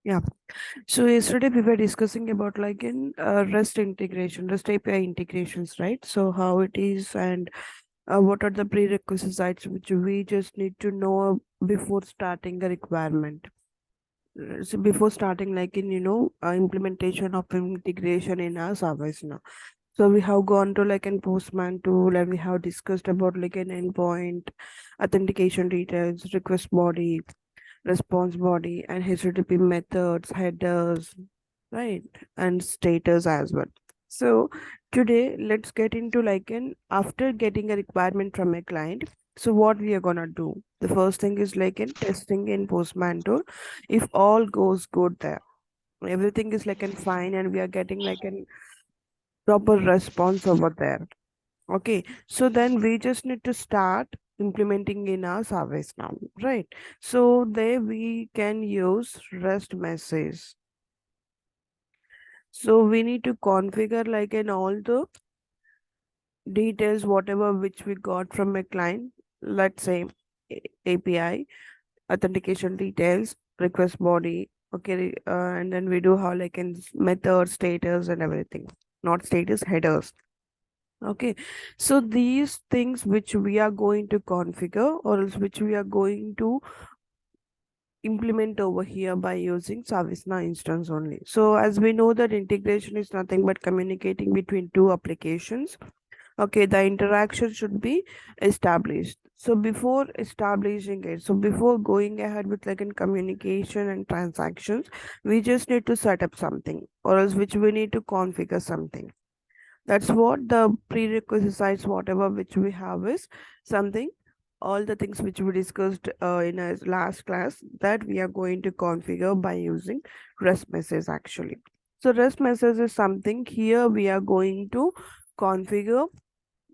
Yeah. So yesterday we were discussing about like in REST integration, REST API integrations, right? So how it is and what are the prerequisites which we just need to know before starting a requirement. So before starting like in implementation of integration in our service now. So we have gone to like an Postman tool and we have discussed about like an endpoint, authentication details, request body, response body, and HTTP methods, headers, right, and status as well. So today let's get into like an after getting a requirement from a client. So what we are gonna do? The first thing is like in testing in Postman tool. If all goes good there, everything is like an fine, and we are getting like an proper response over there. Okay, so then we just need to start implementing in our service now, right? So there we can use REST message. So we need to configure like in all the details, whatever which we got from a client, let's say API, authentication details, request body, okay, and then we do how like in method, status, and everything, not status, headers. Okay, so these things which we are going to configure or else which we are going to implement over here by using ServiceNow instance only. So as we know that integration is nothing but communicating between two applications. Okay, the interaction should be established. So before establishing it, so before going ahead with like in communication and transactions, we just need to set up something or else which we need to configure something. That's what the prerequisites, whatever which we have is something, all the things which we discussed in our last class that we are going to configure by using REST message actually. So REST message is something here we are going to configure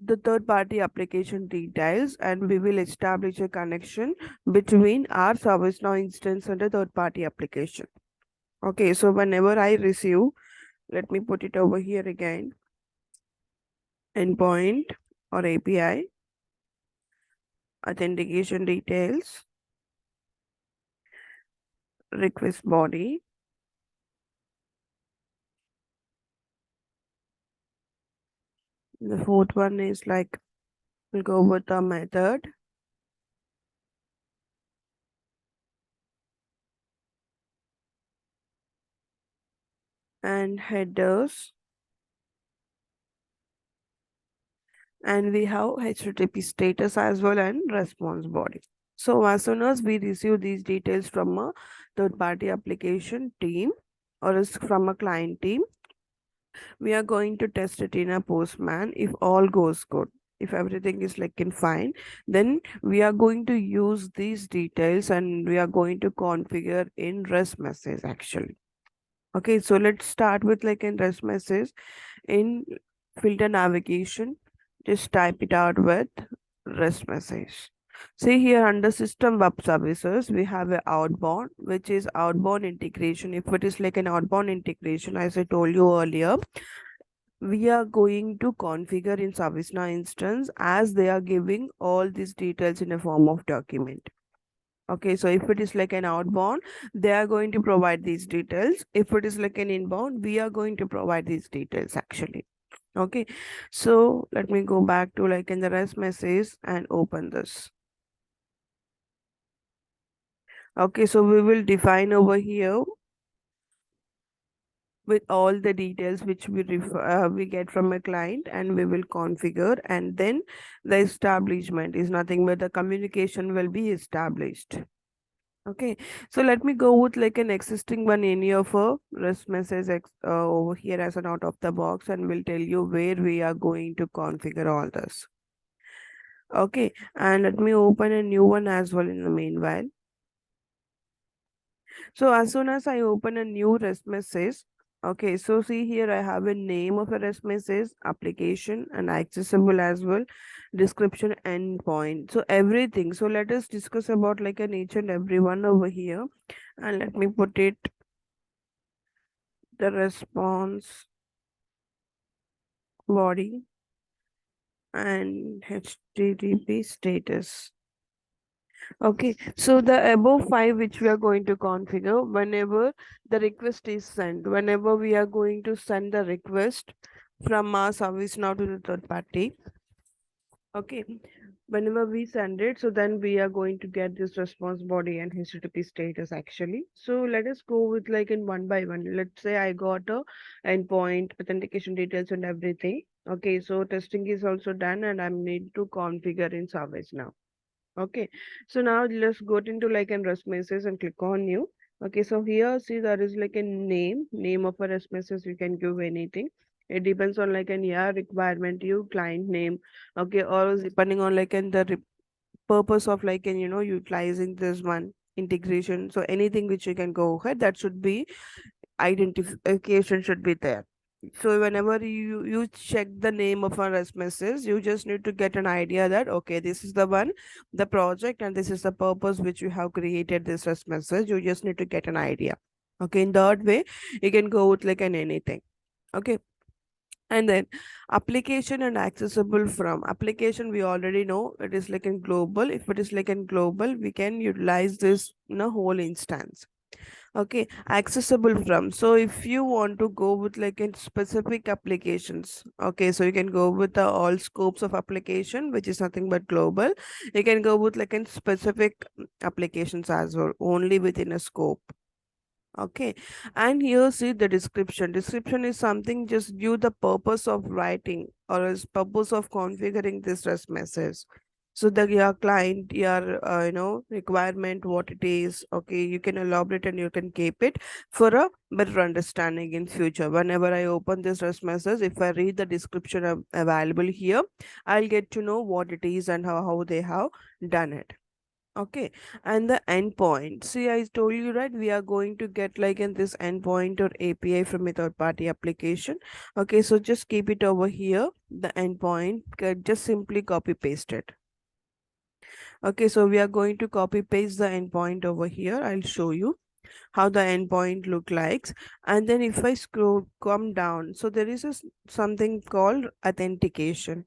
the third party application details and we will establish a connection between our ServiceNow instance and the third party application. Okay, so whenever I receive, let me put it over here again, endpoint or API, authentication details, request body. The fourth one is like we'll go with the method and headers, and we have HTTP status as well and response body. So as soon as we receive these details from a third party application team or is from a client team, we are going to test it in a Postman. If all goes good, if everything is like in fine, then we are going to use these details and we are going to configure in REST message actually. Okay, so let's start with like in REST message. In filter navigation, just type it out with REST message. See here under system web services, we have a outbound, which is outbound integration. If it is like an outbound integration, as I told you earlier, we are going to configure in ServiceNow instance as they are giving all these details in a form of document. Okay, so if it is like an outbound, they are going to provide these details. If it is like an inbound, we are going to provide these details actually. Okay, so let me go back to like in the REST message and open this. Okay, so we will define over here with all the details which we get from a client and we will configure, and then the establishment is nothing but the communication will be established. Okay, so let me go with like an existing one any of a REST message over here as an out of the box, and we'll tell you where we are going to configure all this. Okay, and let me open a new one as well in the meanwhile. So as soon as I open a new REST message, okay, so see here I have a name of a REST message, application, and accessible as well, description, endpoint. So everything. So let us discuss about like an each and every one over here, and let me put it the response body and HTTP status. Okay, so the above five which we are going to configure whenever the request is sent, whenever we are going to send the request from our service now to the third party. Okay, whenever we send it, so then we are going to get this response body and HTTP status actually. So let us go with like in one by one. Let's say I got a endpoint, authentication details and everything. Okay, so testing is also done and I need to configure in service now. Okay, so now let's go into like an REST message and click on new. Okay, so here see there is like a name of a REST message. You can give anything. It depends on like an yeah requirement, you client name. Okay, or depending on like an the purpose of like an utilizing this one integration. So anything which you can go ahead, that should be identification should be there. So whenever you check the name of a REST message, you just need to get an idea that okay, this is the one, the project, and this is the purpose which you have created this REST message. You just need to get an idea. Okay, in that way, you can go with like an anything. Okay. And then application and accessible from application, we already know it is like in global. If it is like in global, we can utilize this in a whole instance. Okay, accessible from. So if you want to go with like in specific applications, okay, so you can go with the all scopes of application, which is nothing but global. You can go with like in specific applications as well, only within a scope. Okay, and here see the description. Description is something just give the purpose of writing or as purpose of configuring this REST message. So the your client, your requirement, what it is. Okay, you can elaborate and you can keep it for a better understanding in future. Whenever I open this REST message, if I read the description available here, I'll get to know what it is and how they have done it. Okay, and the endpoint. See, I told you right, we are going to get like in this endpoint or API from a third party application. Okay, so just keep it over here, the endpoint, just simply copy paste it. Okay, so we are going to copy paste the endpoint over here. I'll show you how the endpoint look like. And then if I scroll, come down, so there is something called authentication.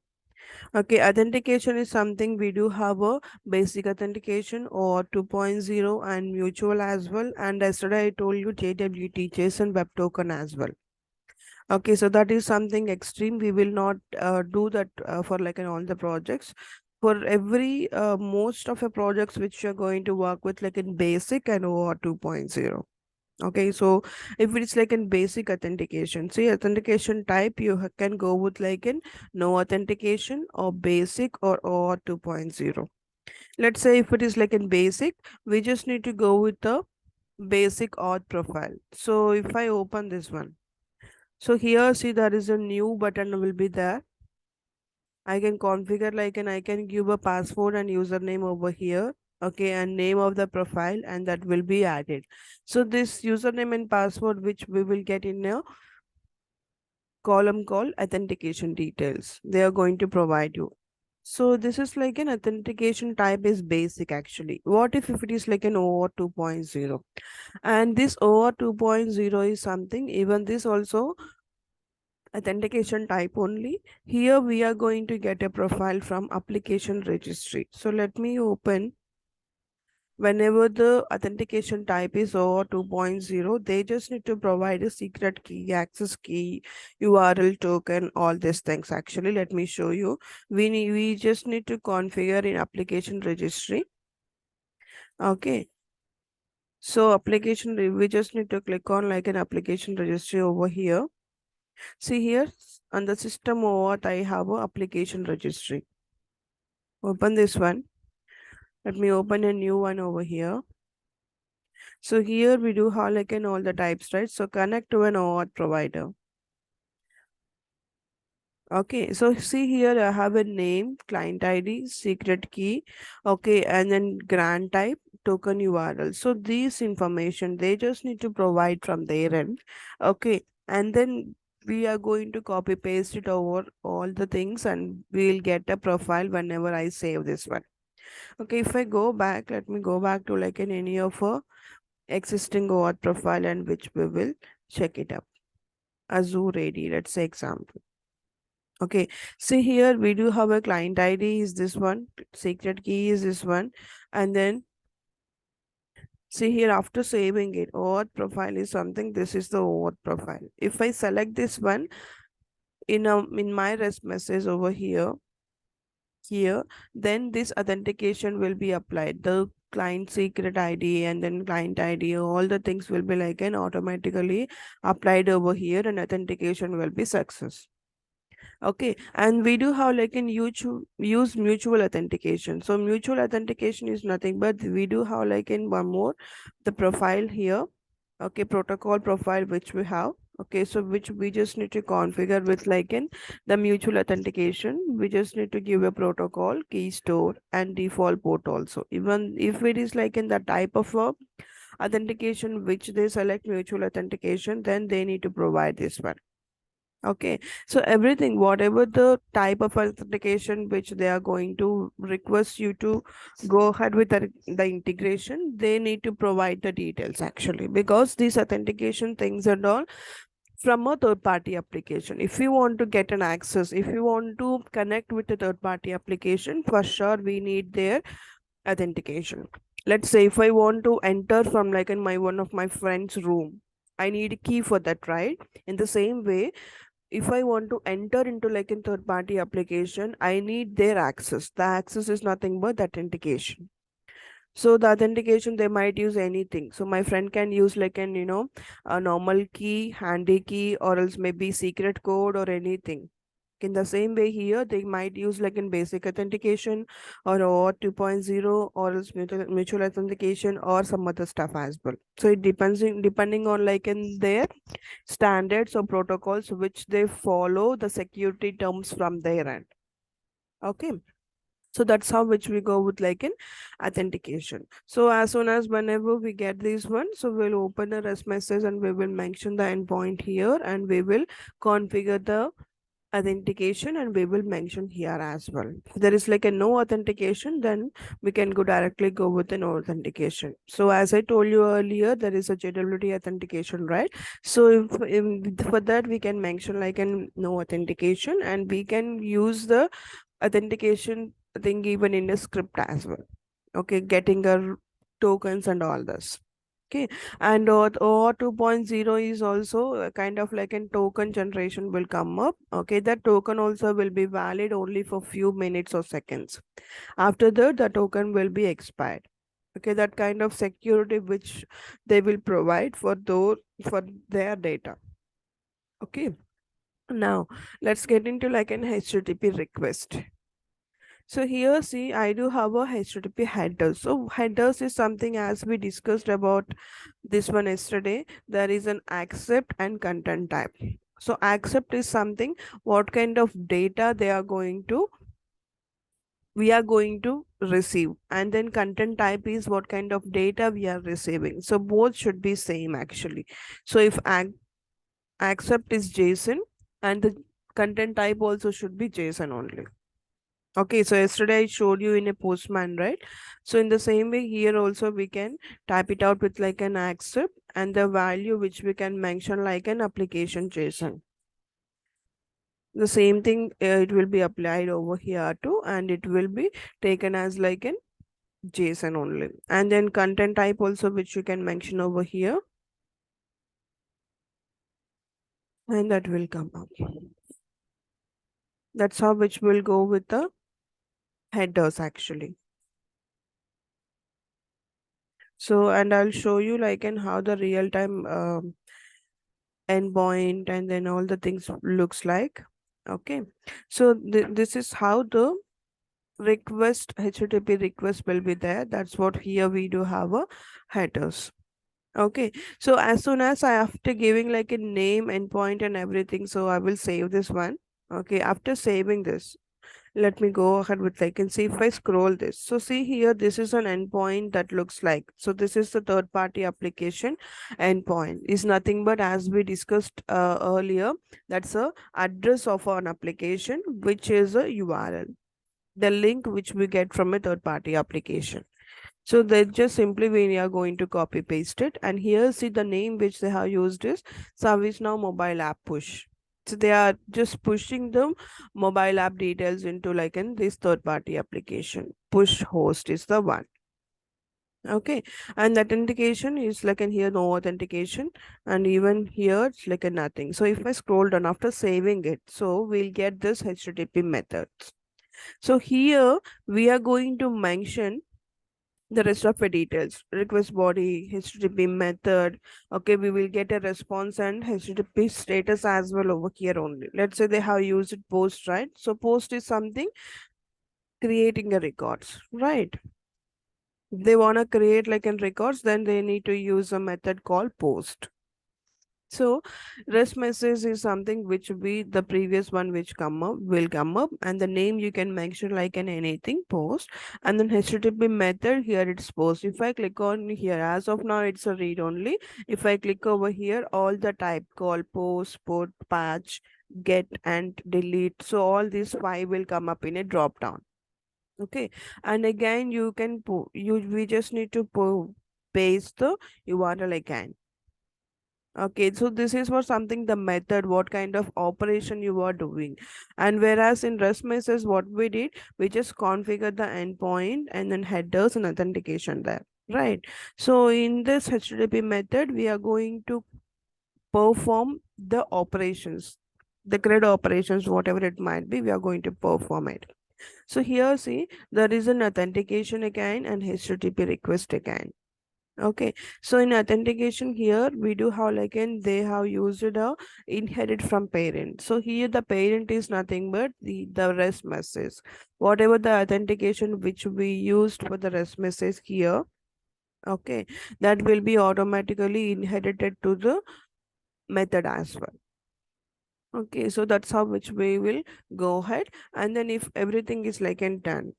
Okay, authentication is something we do have a basic authentication or 2.0 and mutual as well. And yesterday I told you JWT, JSON Web Token as well. Okay, so that is something extreme. We will not do that for like in all the projects. For every most of the projects which you're going to work with like in basic and or 2.0. Okay, so if it's like in basic authentication, see authentication type, you can go with like in no authentication or basic or 2.0. Let's say if it is like in basic, we just need to go with the basic auth profile. So if I open this one, so here see there is a new button will be there. I can configure like and I can give a password and username over here. Okay, and name of the profile and that will be added. So this username and password which we will get in a column called authentication details. They are going to provide you. So this is like an authentication type is basic actually. What if it is like an OAuth 2.0? And this OAuth 2.0 is something, even this also authentication type only. Here we are going to get a profile from application registry. So let me open. Whenever the authentication type is OAuth 2.0, they just need to provide a secret key, access key, URL token, all these things. Actually, let me show you. We just need to configure in application registry. Okay. So we just need to click on like an application registry over here. See here on the system OAuth, I have a application registry. Open this one. Let me open a new one over here. So here we do have like in all the types, right? So connect to an OAuth provider. Okay, so see here I have a name, client ID, secret key, okay, and then grant type, token URL. So these information they just need to provide from their end. Okay, and then we are going to copy paste it over all the things and we'll get a profile whenever I save this one. Okay, if I go back, let me go back to like in any of a existing OAuth profile and which we will check it up. Azure AD, let's say example. Okay, see here we do have a client ID is this one, secret key is this one, and then see here after saving it, OAuth profile is something. This is the OAuth profile. If I select this one in my REST message over here, then this authentication will be applied. The client secret ID and then client ID, all the things will be like an automatically applied over here, and authentication will be success. Okay, and we do have like in use mutual authentication. So mutual authentication is nothing but we do have like in one more the profile here. Okay, protocol profile which we have. Okay, so which we just need to configure with like in the mutual authentication. We just need to give a protocol, key store, and default port also. Even if it is like in the type of authentication which they select mutual authentication, then they need to provide this one. Okay, so everything, whatever the type of authentication which they are going to request you to go ahead with the integration, they need to provide the details actually, because these authentication things and all from a third party application. If you want to get an access, if you want to connect with a third party application, for sure we need their authentication. Let's say if I want to enter from like in my one of my friend's room, I need a key for that, right? In the same way, if I want to enter into like a third party application, I need their access. The access is nothing but authentication. So the authentication they might use anything. So my friend can use like an a normal key, handy key, or else maybe secret code or anything. In the same way here, they might use like in basic authentication or OAuth 2.0 or else mutual authentication or some other stuff as well. So it depends depending on like in their standards or protocols which they follow the security terms from their end. Okay, so that's how which we go with like in authentication. So as soon as whenever we get this one, so we'll open a REST message and we will mention the endpoint here, and we will configure the authentication, and we will mention here as well. If there is like a no authentication, then we can go with the no authentication. So as I told you earlier, there is a JWT authentication, right? So if for that we can mention like a no authentication, and we can use the authentication thing even in a script as well. Okay, getting our tokens and all this. Okay, and OAuth 2.0 is also kind of like a token generation will come up. Okay, that token also will be valid only for few minutes or seconds. After that, the token will be expired. Okay, that kind of security which they will provide for those for their data. Okay, now let's get into like an HTTP request. So here, see, I do have a HTTP header. So headers is something as we discussed about this one yesterday. There is an accept and content type. So accept is something what kind of data they are going to we are going to receive, and then content type is what kind of data we are receiving. So both should be same actually. So if accept is JSON, and the content type also should be JSON only. Okay, so yesterday I showed you in a postman, right? So in the same way here also we can type it out with like an accept, and the value which we can mention like an application JSON. The same thing it will be applied over here too, and it will be taken as like an JSON only. And then content type also which you can mention over here, and that will come up. That's how which will go with the headers actually. So, and I'll show you like in how the real time endpoint and then all the things looks like. Okay, so this is how the request HTTP request will be there. That's what here we do have a headers. Okay, so as soon as I after giving like a name, endpoint and everything, so I will save this one. Okay, after saving this, let me go ahead with like and see if I scroll this. So see here, this is an endpoint that looks like. So this is the third party application endpoint is nothing but as we discussed earlier, that's a address of an application, which is a URL, the link which we get from a third party application. So they just simply we are going to copy paste it, and here see the name which they have used is ServiceNow mobile app push. So they are just pushing the mobile app details into like in this third party application. Push host is the one. Okay, and the authentication is like in here no authentication, and even here it's like a nothing. So if I scroll down after saving it, so we'll get this HTTP methods. So here we are going to mention the rest of the details: request body, HTTP method. Okay, we will get a response and HTTP status as well over here only. Let's say they have used post, right? So post is something creating a records, right? If they want to create like in records, then they need to use a method called post. So REST message is something which we the previous one which come up will come up, and the name you can mention like an anything post, and then HTTP method here it's post. If I click on here, as of now it's a read only. If I click over here, all the type call post, put, patch, get and delete. So all these five will come up in a drop down. Okay, and again you can you we just need to paste the URL again. Okay, so this is for something the method, what kind of operation you are doing. And whereas in REST message, what we did, we just configure the endpoint and then headers and authentication there, right? So in this HTTP method, we are going to perform the operations, the CRUD operations, whatever it might be, we are going to perform it. So here, see, there is an authentication again and HTTP request again. Okay, so in authentication here we do have like in they have used a inherit from parent. So here the parent is nothing but the REST message. Whatever the authentication which we used for the REST message here, okay, that will be automatically inherited to the method as well. Okay, so that's how which we will go ahead, and then if everything is like in done.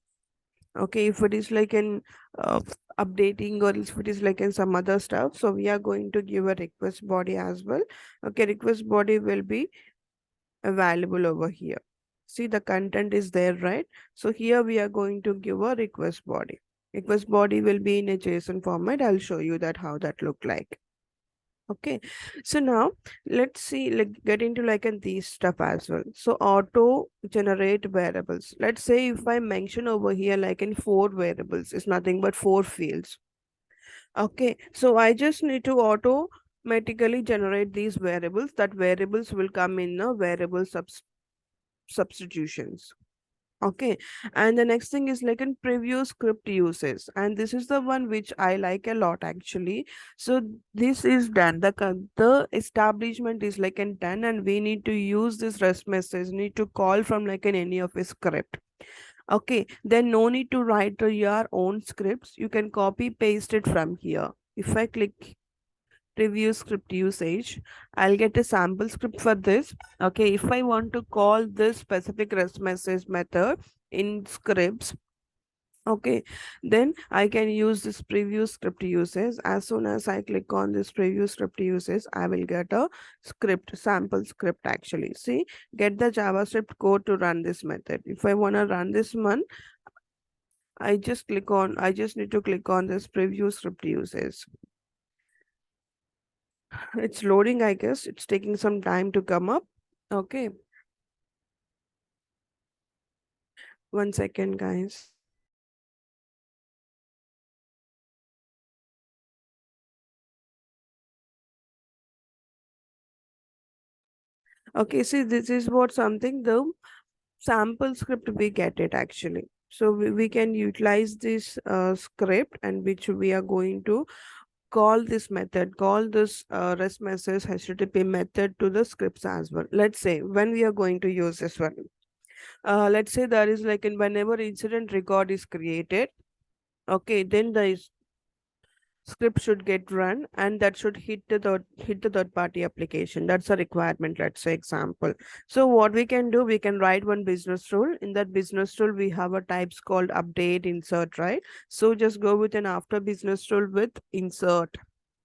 Okay, if it is like an uh, updating, or if it is like in some other stuff, so we are going to give a request body as well. Okay, request body will be available over here. See, the content is there, right? So here we are going to give a request body. Request body will be in a JSON format. I'll show you that how that look like. Okay, so now let's see, like get into like in these stuff as well. So auto generate variables. Let's say if I mention over here like in four variables, it's nothing but four fields. Okay, so I just need to automatically generate these variables. That variables will come in a variable substitutions. Okay, and the next thing is like in preview script uses, and this is the one which I like a lot actually. So this is done. The establishment is like in done, and we need to use this REST message. Need to call from like in any of a script. Okay, then no need to write your own scripts. You can copy paste it from here. If I click preview script usage, I'll get a sample script for this. Okay, if I want to call this specific REST message method in scripts, okay, then I can use this preview script uses. As soon as I click on this preview script uses, I will get a script, sample script actually. See, get the JavaScript code to run this method. If I want to run this one, I just need to click on this preview script uses. It's loading, I guess. It's taking some time to come up. Okay. One second, guys. Okay, see, this is what something the sample script we get it actually. So we can utilize this script, and which we are going to call this method, call this REST message HTTP method to the scripts as well. Let's say when we are going to use this one. Let's say there is like in whenever incident record is created, okay, then the script should get run, and that should hit the third party application. That's a requirement, let's say example. So what we can do, we can write one business rule. In that business rule we have a types called update, insert, right? So just go with an after business rule with insert.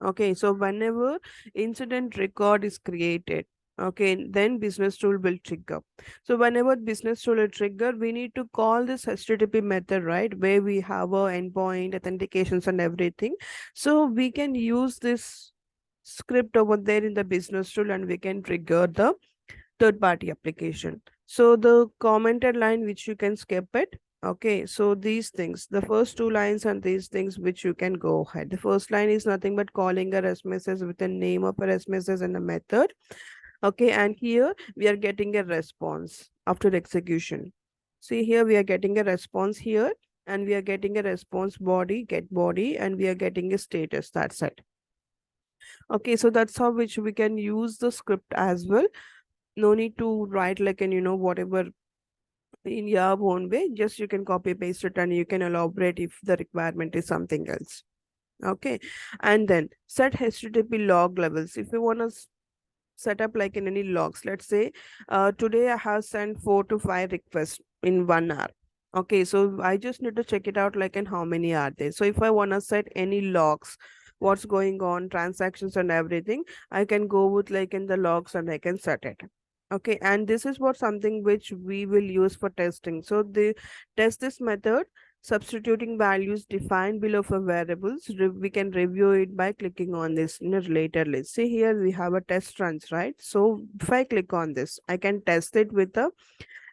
Okay, so whenever incident record is created, okay, then business rule will trigger. So whenever business rule is trigger, we need to call this HTTP method, right? Where we have a endpoint, authentications and everything. So we can use this script over there in the business rule, and we can trigger the third party application. So the commented line which you can skip it. Okay, so these things, the first two lines and these things which you can go ahead. The first line is nothing but calling a REST message with a name of a REST message and a method. Okay, and here we are getting a response after execution. See here we are getting a response here, and we are getting a response body, get body, and we are getting a status. That's it. Okay, so that's how which we can use the script as well. No need to write like an whatever in your own way. Just you can copy paste it and you can elaborate if the requirement is something else. Okay, and then set HTTP log levels. If you want to set up like in any logs, let's say today I have sent 4 to 5 requests in 1 hour. Okay, so I just need to check it out like in how many are there. So if I want to set any logs, what's going on, transactions and everything, I can go with like in the logs and I can set it. Okay, and this is what something which we will use for testing. So the test this method substituting values defined below for variables. We can review it by clicking on this in a related list. See here we have a test runs, right? So if I click on this, I can test it with a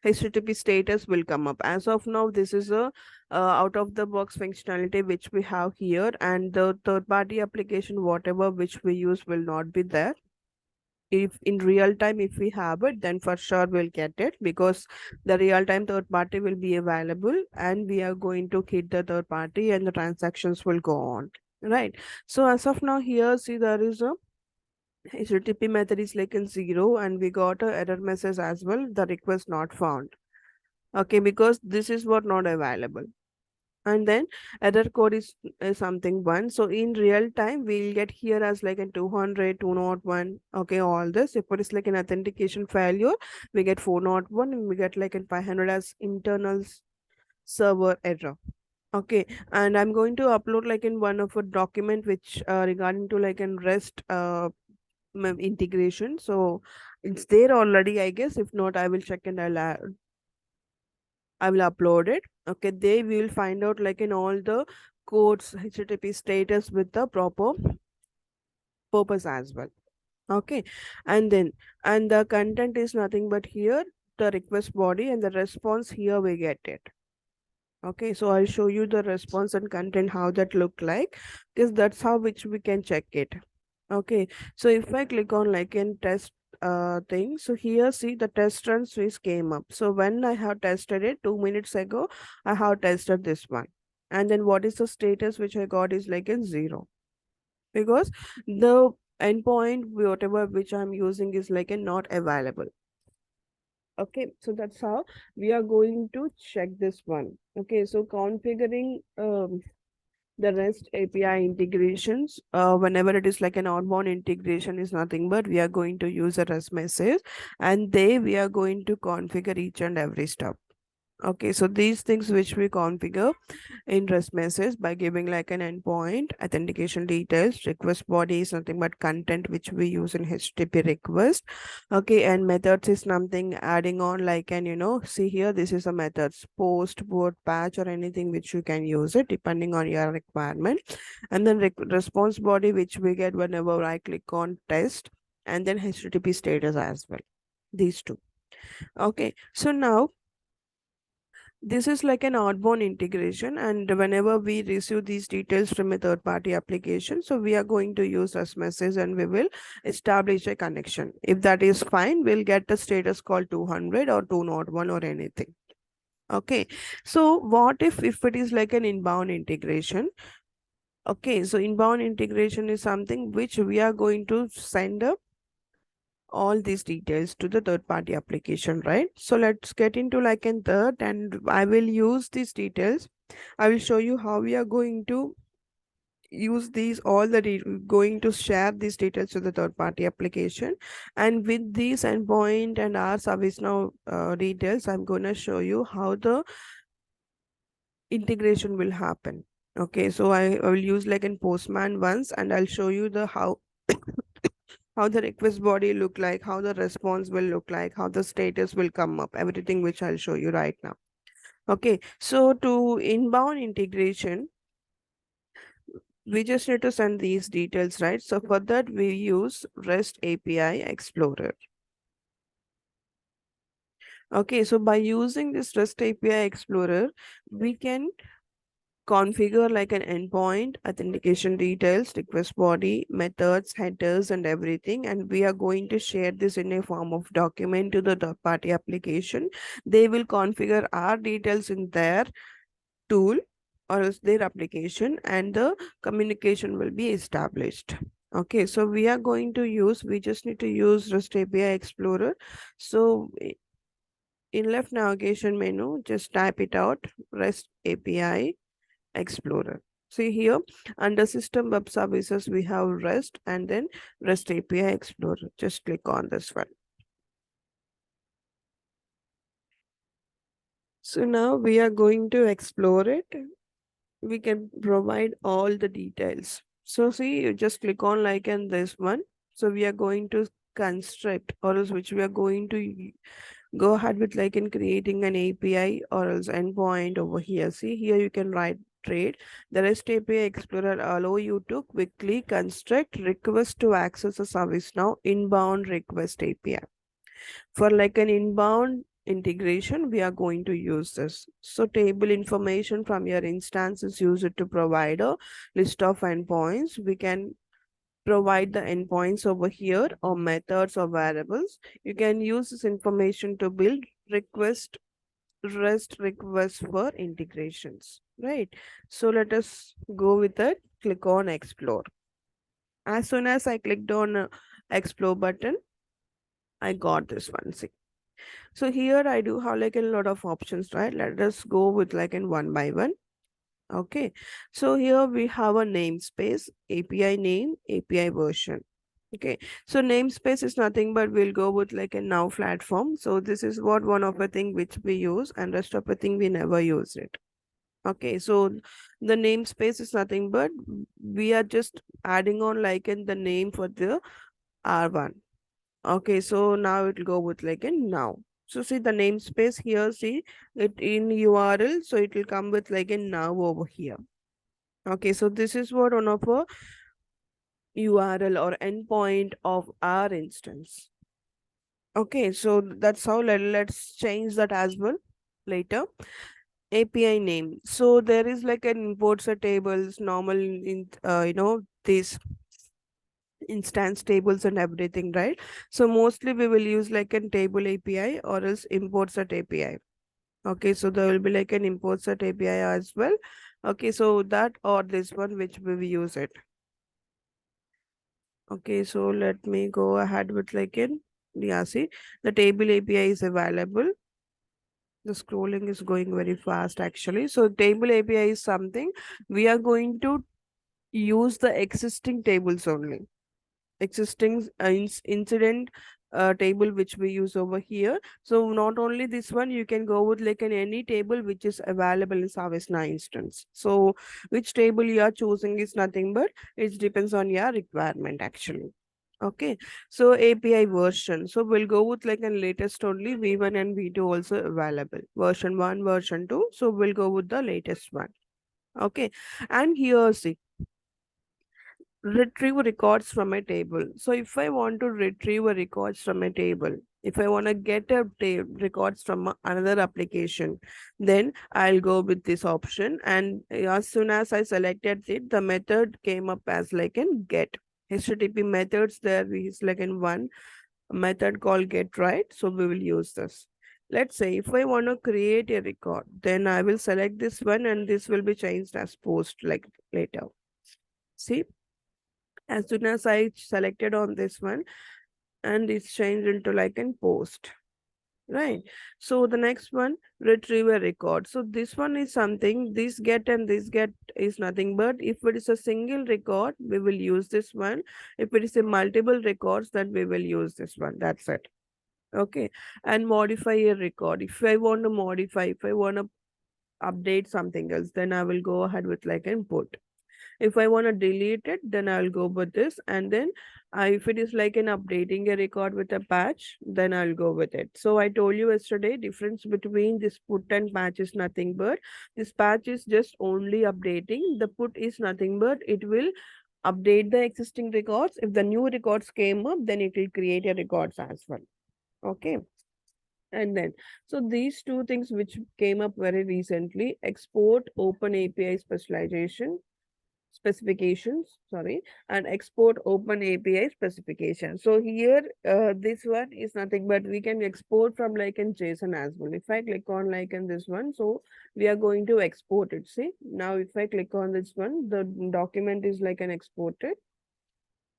HTTP status will come up. As of now, this is a out of the box functionality which we have here, and the third party application whatever which we use will not be there. If in real time if we have it, then for sure we'll get it, because the real time third party will be available and we are going to hit the third party and the transactions will go on, right? So as of now here, see there is a HTTP method is like in 0 and we got a error message as well, the request not found. Okay, because this is what not available. And then error code is something 1. So in real time we'll get here as like a 200 201. Okay, all this if it is like an authentication failure, we get 401 and we get like a 500 as internal server error. Okay, and I'm going to upload like in one of a document which regarding to like in REST integration. So it's there already, I guess. If not, I will check and I will upload it. Okay, they will find out like in all the codes HTTP status with the proper purpose as well. Okay, and then and the content is nothing but here the request body and the response here we get it. Okay, so I'll show you the response and content how that look like, because that's how which we can check it. Okay, so if I click on like in test thing, so here see the test run Swiss came up. So when I have tested it 2 minutes ago, I have tested this one. And then what is the status which I got is like in 0, because the endpoint whatever which I'm using is like a not available. Okay, so that's how we are going to check this one. Okay, so configuring the REST API integrations, whenever it is like an outbound integration is nothing but we are going to use a REST message and they we are going to configure each and every step. Okay, so these things which we configure in REST message by giving like an endpoint, authentication details, request body is nothing but content which we use in HTTP request. Okay, and methods is something adding on like an see here this is a methods post, board, patch or anything which you can use it depending on your requirement. And then response body which we get whenever I click on test, and then HTTP status as well. These two. Okay, so now this is like an outbound integration, and whenever we receive these details from a third party application, so we are going to use as message and we will establish a connection. If that is fine, we'll get the status called 200 or 201 or anything. Okay, so what if it is like an inbound integration? Okay, so inbound integration is something which we are going to send a all these details to the third party application, right? So let's get into like in third, and I will use these details. I will show you how we are going to use these all the going to share these details to the third party application. And with these endpoint and our service now details, I'm going to show you how the integration will happen. Okay, so I will use like in postman once and I'll show you the how how the request body look like, how the response will look like, how the status will come up, everything which I'll show you right now. Okay, so to inbound integration, we just need to send these details, right? So for that, we use REST API Explorer. Okay, so by using this REST API Explorer, we can configure like an endpoint, authentication details, request body, methods, headers, and everything. And we are going to share this in a form of document to the third party application. They will configure our details in their tool or else their application, and the communication will be established. Okay, so we just need to use REST API Explorer. So in left navigation menu, just type it out, REST API Explorer. See here, under System Web Services, we have REST and then REST API Explorer. Just click on this one. So now we are going to explore it. We can provide all the details. So see, you just click on like in this one. So we are going to construct, or else which we are going to go ahead with like in creating an API or else endpoint over here. See here you can write trade. The REST API Explorer allow you to quickly construct request to access a service now inbound request API. For like an inbound integration, we are going to use this. So table information from your instance is used to provide a list of endpoints. We can provide the endpoints over here or methods or variables. You can use this information to build request REST requests for integrations, right? So let us go with it. Click on explore. As soon as I clicked on explore button, I got this one. See, so here I do have like a lot of options, right? Let us go with like in one by one. Okay, so here we have a namespace, API name, API version. Okay, so namespace is nothing but we'll go with like a now platform. So this is what one of the thing which we use, and rest of the thing we never use it. Okay, so the namespace is nothing but we are just adding on like in the name for the R1. Okay, so now it will go with like in now. So see the namespace here, see it in URL, so it will come with like in now over here. Okay, so this is what one of a URL or endpoint of our instance. Okay, so that's how let's change that as well later. API name. So there is like an imports a tables, normal in these instance tables and everything, right? So mostly we will use like an table API or else import set API. Okay, so there will be like an import set API as well. Okay, so that or this one which we will use it. Okay, so let me go ahead with like in see the table API is available. The scrolling is going very fast actually. So table API is something we are going to use the existing tables only. Existing incident table which we use over here. So not only this one, you can go with like an any table which is available in ServiceNow instance. So which table you are choosing is nothing but it depends on your requirement actually. Okay, so API version. So we'll go with like a latest only V1 and V2 also available. Version 1, version 2. So we'll go with the latest one. Okay, and here see retrieve records from a table. So if I want to retrieve a records from a table, if I want to get a records from another application, then I'll go with this option. And as soon as I selected it, the method came up as like in get. HTTP methods there is like in one method called get, right? So we will use this. Let's say if I want to create a record, then I will select this one and this will be changed as post like later. See, as soon as I selected on this one and it's changed into like in post, right? So the next one, retrieve a record. So this one is something, this get and this get is nothing but if it is a single record, we will use this one. If it is a multiple records, then we will use this one. That's it. Okay. And modify a record. If I want to modify, if I want to update something else, then I will go ahead with like input. If I want to delete it, then I'll go with this. And then if it is like an updating a record with a patch, then I'll go with it. So I told you yesterday, difference between this put and patch is nothing but this patch is just only updating. The put is nothing but it will update the existing records. If the new records came up, then it will create a records as well. Okay. And then, so these two things which came up very recently, export open API specifications, sorry, and export open API specification. So here, this one is nothing but we can export from like in JSON as well. If I click on like in this one, so we are going to export it. See, now if I click on this one, the document is like an exported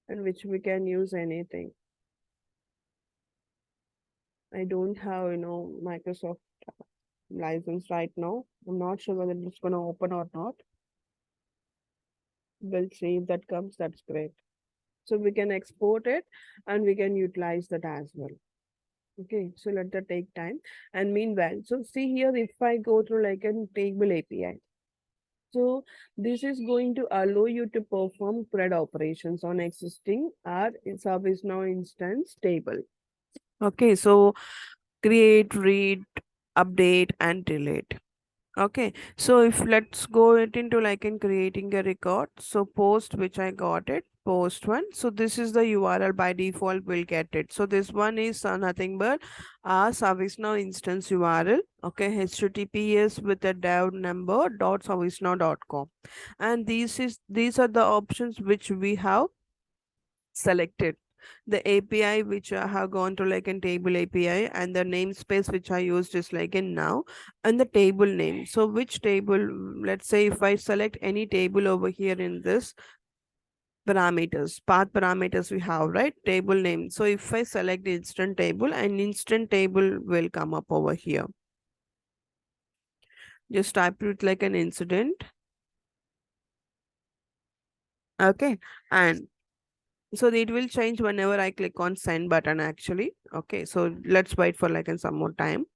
and which we can use anything. I don't have, Microsoft license right now. I'm not sure whether it's going to open or not. We'll see if that comes. That's great. So we can export it and we can utilize that as well. Okay, so let that take time. And meanwhile, so see here, if I go through like a table API, so this is going to allow you to perform CRUD operations on existing or service now instance table. Okay, so create, read, update, and delete. Okay, so if let's go it into like in creating a record. So post which I got it, post one. So this is the URL by default we'll get it. So this one is nothing but our ServiceNow instance URL. Okay, HTTPS with a dev number dot servicenow.com. And these are the options which we have selected. The API which I have gone to like in table API, and the namespace which I used is like in now, and the table name. So which table, let's say if I select any table over here in this parameters, path parameters we have, right? Table name. So if I select instant table, an instant table will come up over here. Just type it like an incident. Okay. And so it will change whenever I click on send button actually. Okay, so let's wait for like in some more time.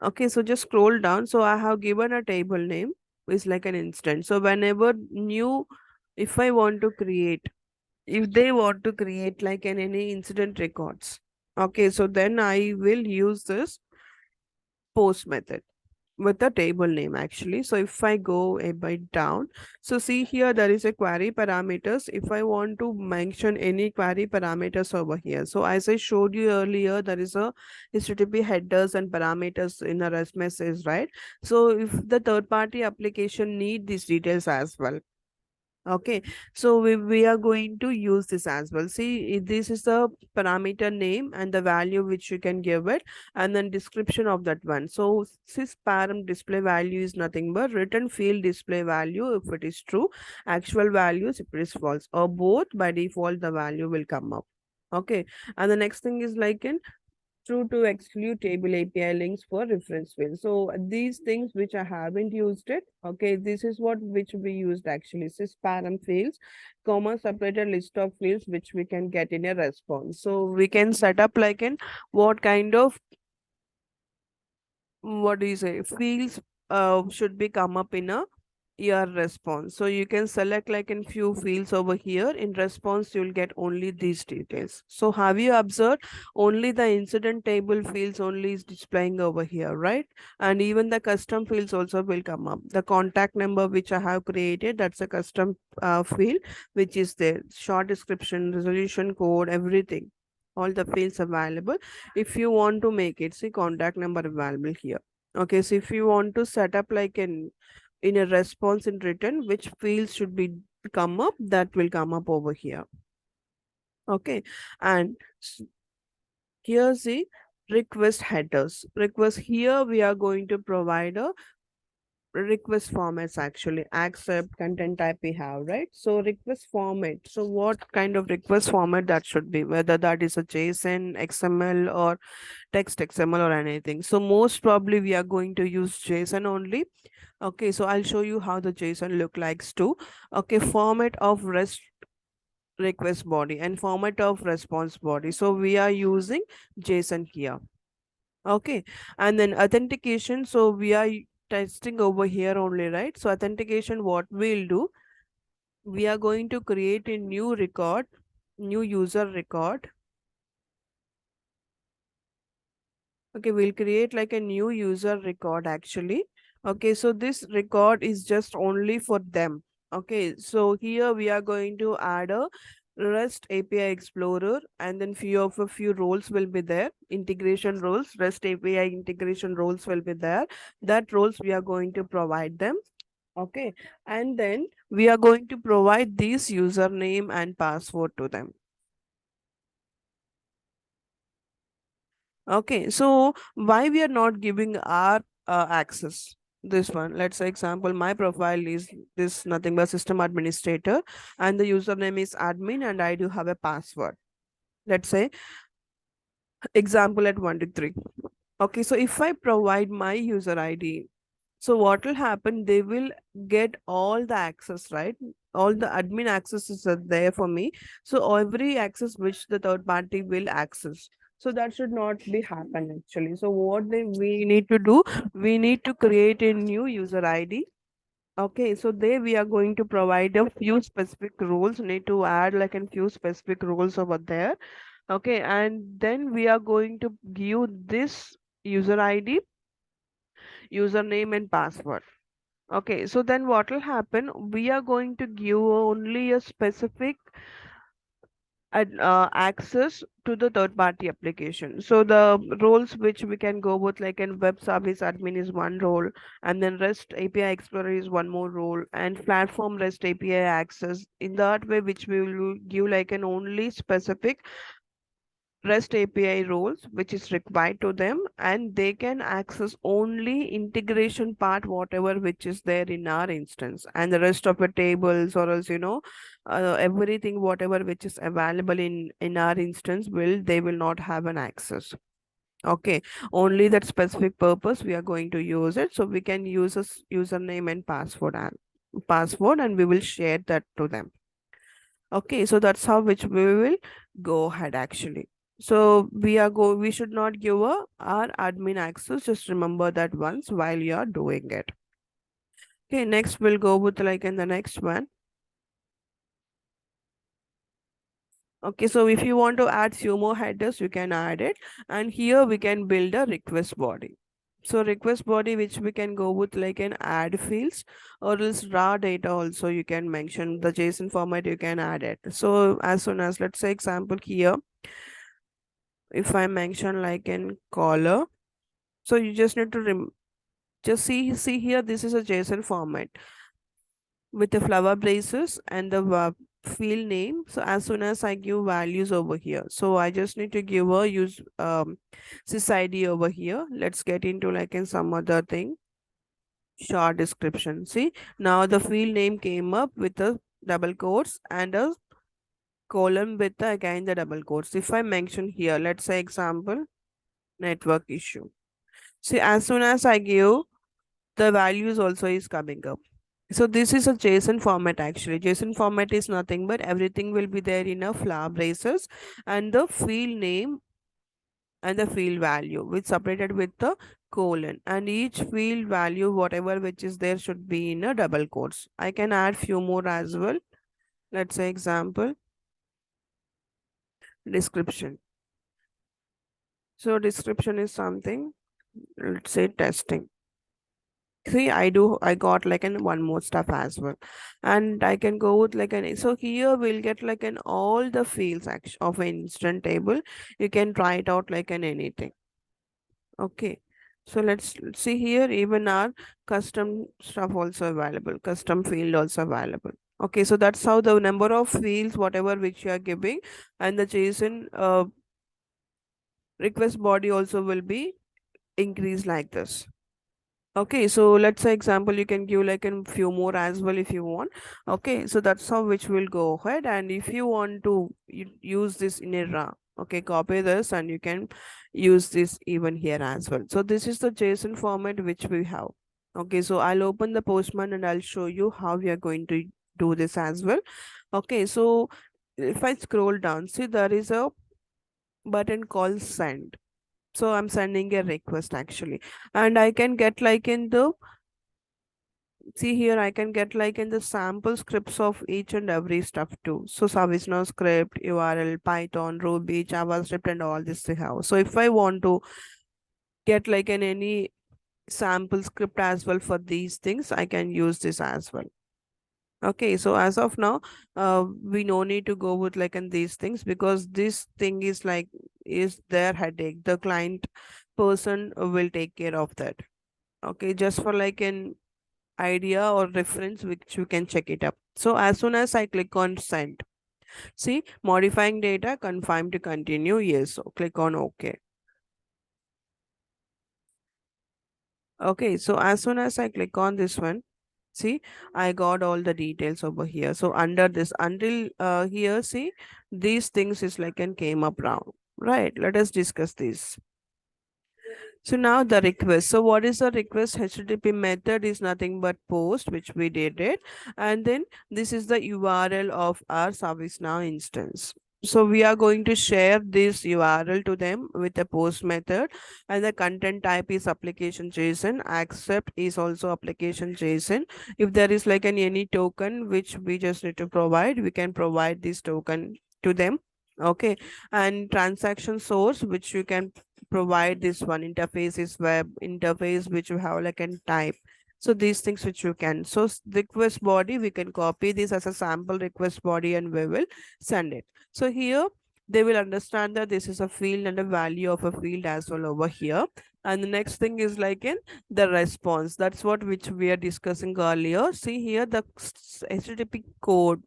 Okay, so just scroll down. So I have given a table name is like an instant. So whenever new, if I want to create, if they want to create like any incident records, okay, so then I will use this post method with the table name actually. So if I go a bit down, so see here there is a query parameters. If I want to mention any query parameters over here, so as I showed you earlier, there is a HTTP headers and parameters in a REST message, right? So if the third party application need these details as well. Okay, so we are going to use this as well. See, this is the parameter name and the value which you can give it, and then description of that one. So sys param display value is nothing but return field display value if it is true, actual values if it is false, or both. By default the value will come up. Okay, and the next thing is like in true to exclude table API links for reference fields. So these things which I haven't used it, okay, this is what which we used actually. Sys param fields, comma separated list of fields which we can get in a response. So we can set up like in what kind of, what do you say, fields should be come up in a your response. So you can select like in few fields over here. In response, you'll get only these details. So have you observed only the incident table fields only is displaying over here, right? And even the custom fields also will come up. The contact number which I have created, that's a custom field, which is there. Short description, resolution code, everything. All the fields available. If you want to make it, see contact number available here. Okay, so if you want to set up like in a response in written, which fields should be come up, that will come up over here. Okay, and here's the request headers. Request here we are going to provide a request formats actually, accept content type we have, right? So request format, so what kind of request format that should be, whether that is a JSON, XML, or text XML or anything. So most probably we are going to use JSON only. Okay, so I'll show you how the JSON look likes too. Okay, format of REST request body and format of response body. So we are using JSON here. Okay, and then authentication. So we are testing over here only, right? So authentication, what we'll do, we are going to create a new record, new user record. Okay, we'll create like a new user record actually. Okay, so this record is just only for them. Okay, so here we are going to add a REST API Explorer, and then a few roles will be there. Integration roles, REST API integration roles will be there. That roles we are going to provide them. Okay. And then we are going to provide this username and password to them. Okay. So why we are not giving our access? This one, let's say example, my profile is this nothing but system administrator, and the username is admin, and I do have a password. Let's say example at 1 to 3. Okay, so if I provide my user ID, so what will happen? They will get all the access, right? All the admin accesses are there for me. So every access which the third party will access. So that should not be happen actually. So we need to do, we need to create a new user ID. Okay, so there we are going to provide a few specific rules. Need to add like a few specific rules over there. Okay, and then we are going to give this user ID, username, and password. Okay, so then what will happen? We are going to give only a specific access to the third party application. So the roles which we can go with, like in web service admin is one role, and then REST API Explorer is one more role, and platform REST API access. In that way, which we will give like an only specific REST API roles which is required to them, and they can access only integration part, whatever which is there in our instance, and the rest of the tables or else everything whatever which is available in our instance will they will not have an access. Okay, only that specific purpose we are going to use it, so we can use a username and password, and we will share that to them. Okay, so that's how which we will go ahead actually. So we should not give our admin access. Just remember that once while you are doing it. Okay, next we'll go with like in the next one. Okay, so if you want to add few more headers, you can add it. And here we can build a request body. So request body, which we can go with like an add fields or else raw data also you can mention the JSON format, you can add it. So as soon as let's say example here, if I mention like an caller, so you just need to just see here, this is a JSON format with the flower braces and the field name. So as soon as I give values over here, so I just need to give a use sys over here. Let's get into like in some other thing, short description. See, now the field name came up with a double quotes and a column with again the double quotes. If I mention here, let's say example, network issue. See, as soon as I give, the values also is coming up. So this is a JSON format actually. JSON format is nothing but everything will be there in a flower braces, and the field name and the field value which separated with the colon, and each field value whatever which is there should be in a double quotes. I can add few more as well. Let's say example, description. So description is something, let's say testing. See, I got like an one more stuff as well, and I can go with like an, so here we'll get like an all the fields action of an instant table. You can try it out like an anything. Okay, so let's see here, even our custom stuff also available, custom field also available. Okay, so that's how the number of fields whatever which you are giving, and the JSON request body also will be increased like this. Okay, so let's say example, you can give like a few more as well if you want. Okay, so that's how which will go ahead. And if you want to use this in a raw, okay, copy this and you can use this even here as well. So this is the JSON format which we have. Okay, so I'll open the Postman and I'll show you how we are going to do this as well. Okay, so if I scroll down, see there is a button called send. So I'm sending a request actually, and I can get like in the, see here I can get like in the sample scripts of each and every stuff too. So ServiceNow script, URL, Python, Ruby, JavaScript, and all this they have. So if I want to get like in any sample script as well for these things, I can use this as well. Okay, so as of now, we no need to go with like in these things, because this thing is like is their headache. The client person will take care of that. Okay, just for like an idea or reference which you can check it up. So as soon as I click on send, see modifying data, confirm to continue. Yes, so click on OK. Okay, so as soon as I click on this one, see, I got all the details over here. So under this, until here, see, these things is like and came up round. Right, let us discuss this. So now the request. So what is the request? HTTP method is nothing but post, which we did it. And then this is the URL of our ServiceNow instance. So we are going to share this URL to them with the post method, and the content type is application JSON. Accept is also application JSON. If there is like any token which we just need to provide, we can provide this token to them. Okay, and transaction source, which you can provide this one. Interface is web interface, which you have like an type. So these things which you can. So request body, we can copy this as a sample request body and we will send it. So here they will understand that this is a field and a value of a field as well over here. And the next thing is like in the response. That's what which we are discussing earlier. See here the HTTP code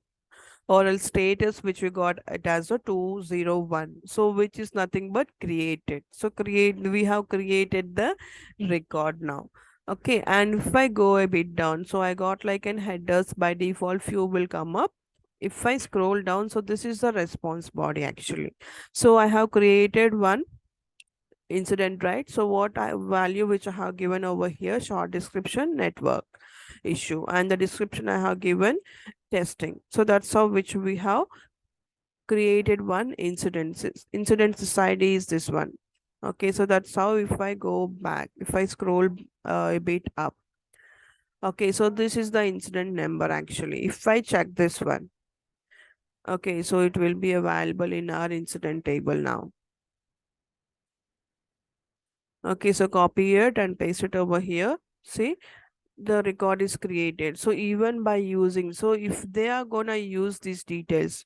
or else status which we got it as a 201, so which is nothing but created. So we have created the record now. Okay, and if I go a bit down, so I got like in headers by default few will come up. If I scroll down, so this is the response body actually. So I have created one incident, right? So what I value which I have given over here, short description, network issue, and the description I have given testing. So that's how which we have created one incident. Incident ID is this one. Okay, so that's how. If I go back, if I scroll a bit up, okay, so this is the incident number actually. If I check this one, okay, so it will be available in our incident table now. Okay, so copy it and paste it over here. See, the record is created. So even by using, so if they are gonna use these details,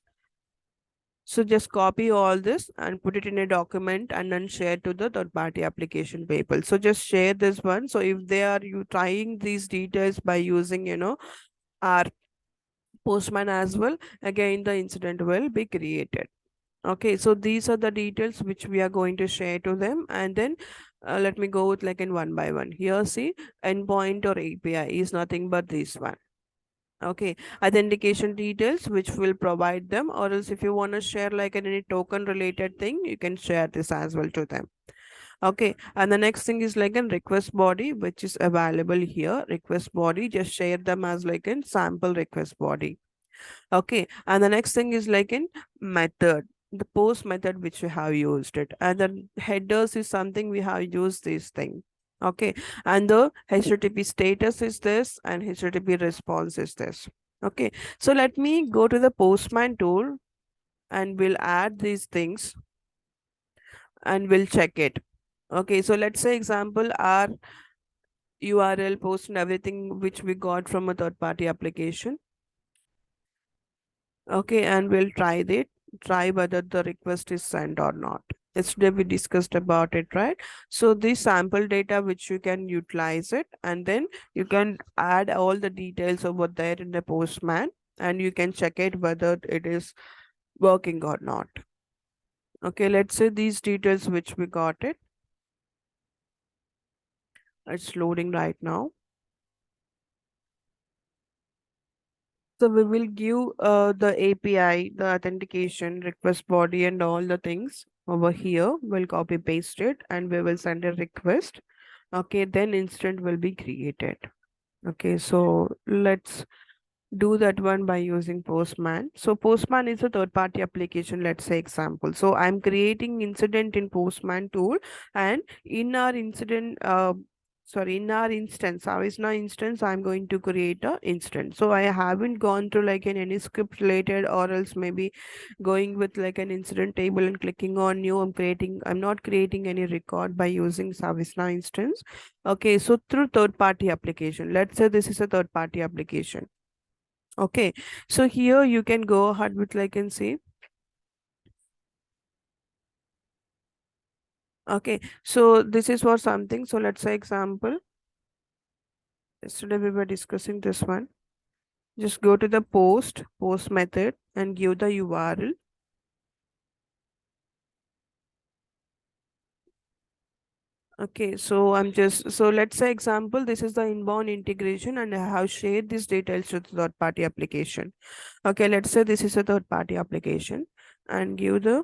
so just copy all this and put it in a document and then share to the third party application people. So just share this one. So if they are you trying these details by using, our postman as well, again the incident will be created. Okay, so these are the details which we are going to share to them, and then let me go with like in one by one. Here, see, endpoint or API is nothing but this one. Okay, authentication details which will provide them, or else if you want to share like any token related thing, you can share this as well to them. Okay, and the next thing is like a request body which is available here. Request body, just share them as like a sample request body. Okay, and the next thing is like in method, the post method which we have used it, and the headers is something we have used this thing. Okay, and the HTTP status is this, and HTTP response is this. Okay, so let me go to the Postman tool and we'll add these things and we'll check it. Okay, so let's say example our URL post and everything which we got from a third party application. Okay, and we'll try whether the request is sent or not. Yesterday we discussed about it, right? So this sample data which you can utilize it, and then you can add all the details over there in the postman, and you can check it whether it is working or not. Okay, let's say these details which we got it. It's loading right now. So we will give the API, the authentication, request body, and all the things over here. We'll copy paste it and we will send a request. Okay, then instant will be created. Okay, so let's do that one by using Postman. So Postman is a third party application, let's say example. So I'm creating incident in Postman tool, and in our incident in our instance, now instance, I'm going to create a instance. So I haven't gone through like in any script related, or else maybe going with like an incident table and clicking on new. I'm not creating any record by using ServiceNow instance. Okay, so through third party application, let's say this is a third party application. Okay, so here you can go ahead with like and see. Okay, so this is for something. So let's say example. Yesterday we were discussing this one. Just go to the post method and give the URL. Okay, so so let's say example, this is the inbound integration and I have shared these details to the third party application. Okay, let's say this is a third party application and give the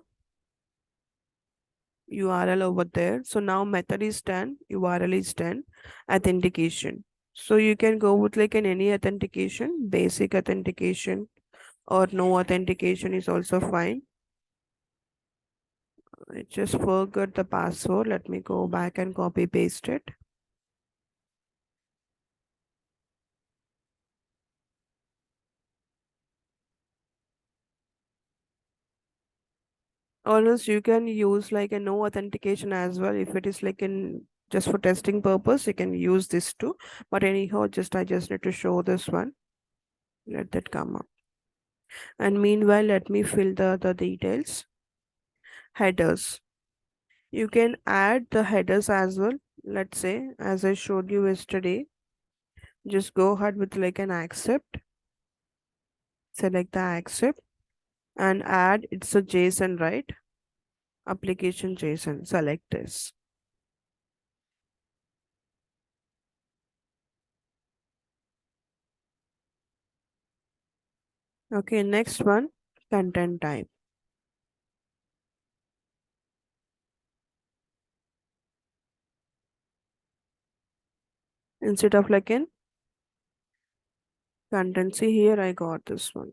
URL over there. So now method is done, URL is done, authentication. So you can go with like an any authentication, basic authentication or no authentication is also fine. I just forgot the password. Let me go back and copy paste it. Or else you can use like a no authentication as well. If it is like in just for testing purpose, you can use this too. But anyhow, I just need to show this one. Let that come up. And meanwhile, let me fill the details. Headers. You can add the headers as well. Let's say, as I showed you yesterday, just go ahead with like an accept. Select the accept and add it's a JSON, right? Application JSON. Select this. Okay, next one, content type. Instead of like in content, see here I got this one.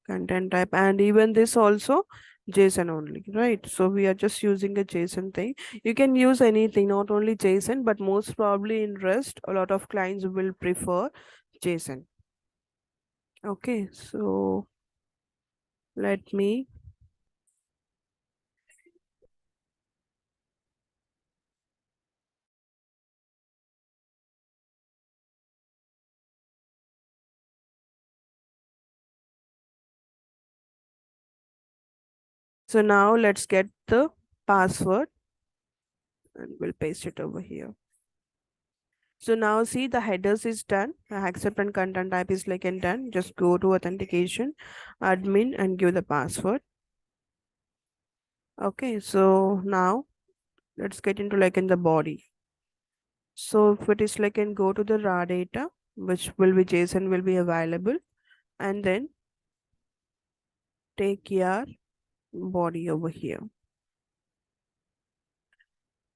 Content type and even this also JSON only, right? So we are just using a JSON thing. You can use anything, not only JSON, but most probably in REST, a lot of clients will prefer JSON. Okay, so let me so now let's get the password and we'll paste it over here. So now see the headers is done. Accept and content type is like and done. Just go to authentication, admin and give the password. Okay, so now let's get into like in the body. So if it is like and go to the raw data, which will be JSON will be available, and then take your body over here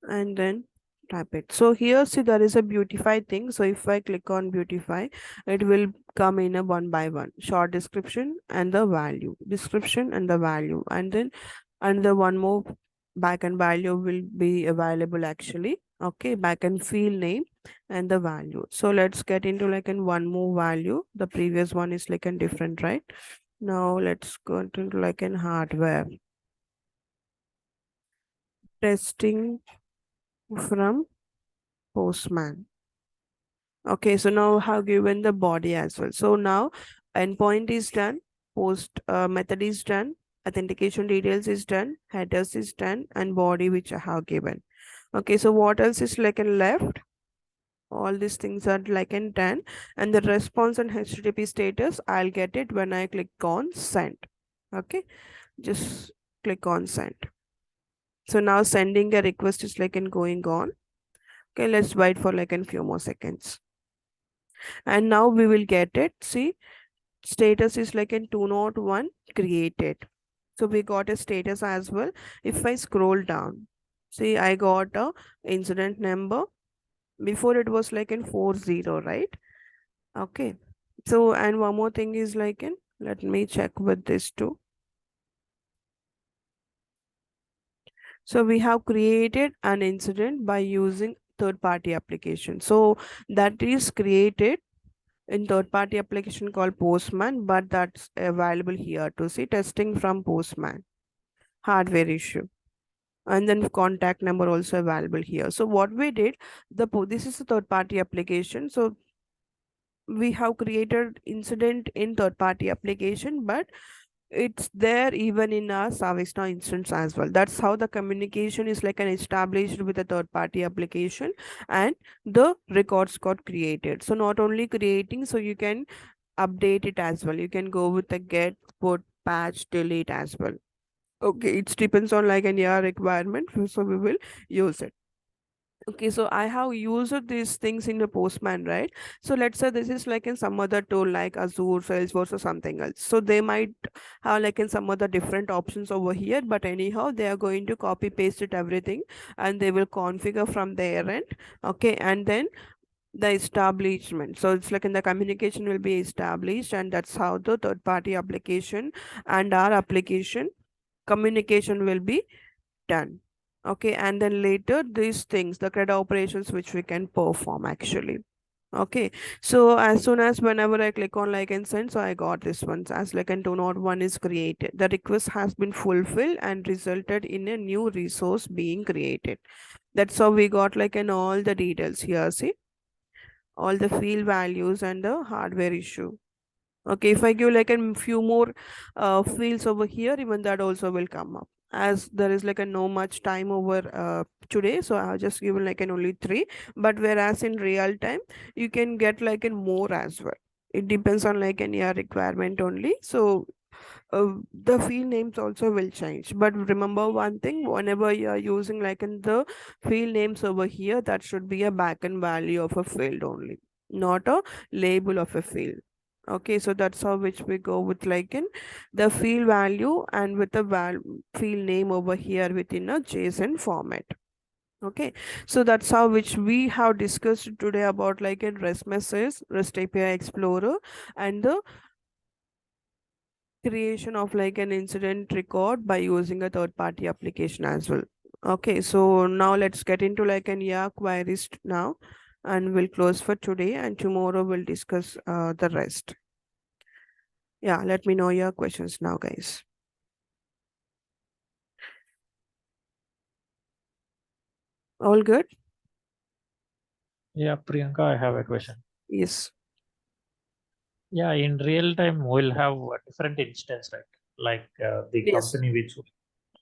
and then type it. So here see there is a beautify thing. So if I click on beautify, it will come in a one by one short description and the value, description and the value, and then another one more backend value will be available actually. Okay, backend field name and the value. So let's get into like in one more value. The previous one is like a different, right? Now let's go into like in hardware testing from Postman. Okay, so now have given the body as well. So now endpoint is done, post method is done, authentication details is done, headers is done, and body which I have given. Okay, so what else is like in left? All these things are like in 10, and the response and HTTP status, I'll get it when I click on send. Okay, just click on send. So now sending a request is like in going on. Okay, let's wait for like in few more seconds. And now we will get it. See, status is like in 201 created. So we got a status as well. If I scroll down, see, I got a incident number. Before it was like in 40, right? Okay. So, and one more thing is like in, let me check with this too. So we have created an incident by using third party application. So that is created in third party application called Postman, but that's available here to see testing from Postman, hardware issue. And then contact number also available here. So what we did, this is a third party application. So we have created incident in third party application, but it's there even in our ServiceNow instance as well. That's how the communication is like an established with a third party application, and the records got created. So not only creating, so you can update it as well. You can go with the get, put, patch, delete as well. Okay, it depends on like an your requirement, so we will use it. Okay, so I have used these things in the Postman, right? So let's say this is like in some other tool like Azure, Salesforce, or something else. So they might have like in some other different options over here, but anyhow, they are going to copy paste it everything, and they will configure from their end. Okay, and then the establishment. So it's like in the communication will be established, and that's how the third party application and our application communication will be done. Okay, and then later these things, the CRED operations which we can perform actually. Okay, so as soon as whenever I click on like and send, so I got this one as like and 201 is created. The request has been fulfilled and resulted in a new resource being created. That's how we got like in all the details here. See, all the field values and the hardware issue. Okay, if I give like a few more fields over here, even that also will come up. As there is like a no much time over today, so I have just given like an only three. But whereas in real time, you can get like a more as well. It depends on like any requirement only. So the field names also will change. But remember one thing, whenever you are using like in the field names over here, that should be a backend value of a field only, not a label of a field. Okay, so that's how which we go with like in the field value and with the field name over here within a JSON format. Okay, so that's how which we have discussed today about like in REST message, REST API Explorer, and the creation of like an incident record by using a third party application as well. Okay, so now let's get into like an yeah queries now, and we'll close for today, and tomorrow we'll discuss the rest. Yeah, let me know your questions now, guys. All good? Yeah, Priyanka, I have a question. Yes. Yeah, in real time, we'll have a different instance, right? Like the Yes. company